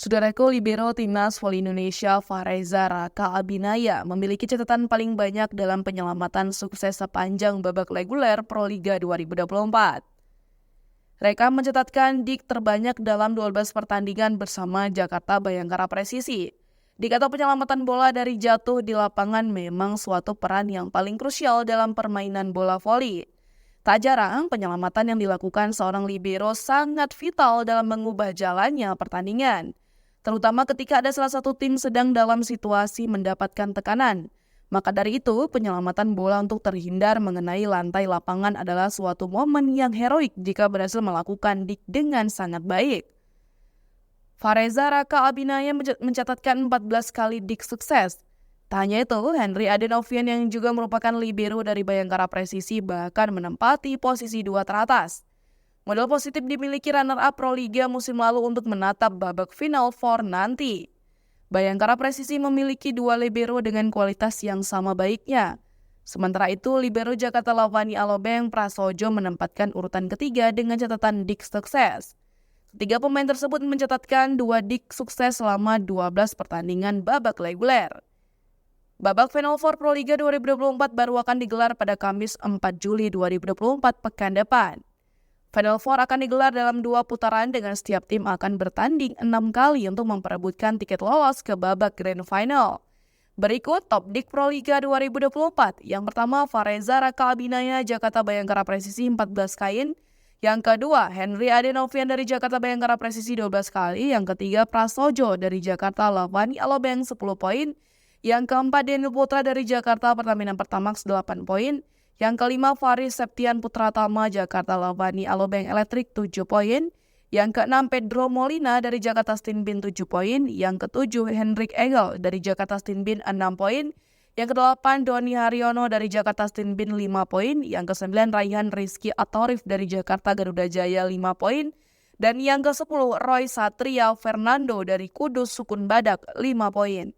Saudaraku, libero timnas voli Indonesia Fareza Raka Abinaya memiliki catatan paling banyak dalam penyelamatan sukses sepanjang babak reguler Proliga 2024. Reka mencatatkan dik terbanyak dalam 12 pertandingan bersama Jakarta Bayangkara Presisi. Dik atau penyelamatan bola dari jatuh di lapangan memang suatu peran yang paling krusial dalam permainan bola voli. Tak jarang, penyelamatan yang dilakukan seorang libero sangat vital dalam mengubah jalannya pertandingan, terutama ketika ada salah satu tim sedang dalam situasi mendapatkan tekanan. Maka dari itu, penyelamatan bola untuk terhindar mengenai lantai lapangan adalah suatu momen yang heroik jika berhasil melakukan dik dengan sangat baik. Fareza Raka Abinaya mencatatkan 14 kali dik sukses. Tak hanya itu, Henry Adenovian yang juga merupakan libero dari Bayangkara Presisi bahkan menempati posisi 2 teratas. Modal positif dimiliki runner-up Proliga musim lalu untuk menatap babak final 4 nanti. Bayangkara Presisi memiliki 2 libero dengan kualitas yang sama baiknya. Sementara itu, libero Jakarta Lavani Alobeng Prasojo menempatkan urutan ketiga dengan catatan dik sukses. Ketiga pemain tersebut mencatatkan 2 dik sukses selama 12 pertandingan babak reguler. Babak Final Four Proliga 2024 baru akan digelar pada Kamis 4 Juli 2024 pekan depan. Final Four akan digelar dalam 2 putaran dengan setiap tim akan bertanding 6 kali untuk memperebutkan tiket lolos ke babak Grand Final. Berikut top dik Proliga 2024. Yang pertama, Fareza Raka Abinaya Jakarta Bayangkara Presisi 14 kain. Yang kedua, Henry Adenovian dari Jakarta Bayangkara Presisi 12 kali. Yang ketiga, Prasojo dari Jakarta Lavani Alobeng 10 poin. Yang keempat, Daniel Putra dari Jakarta Pertamina Pertamax 8 poin. Yang kelima, Faris Septian Putratama Jakarta Lavani Alobeng Elektrik 7 poin. Yang keenam, Pedro Molina dari Jakarta Stinbin 7 poin. Yang ketujuh, Hendrik Egel dari Jakarta Stinbin 6 poin. Yang kedelapan, Doni Haryono dari Jakarta Stinbin 5 poin. Yang kesembilan, Raihan Rizky Atorif dari Jakarta Garuda Jaya 5 poin. Dan yang ke-10, Roy Satria Fernando dari Kudus Sukun Badak 5 poin.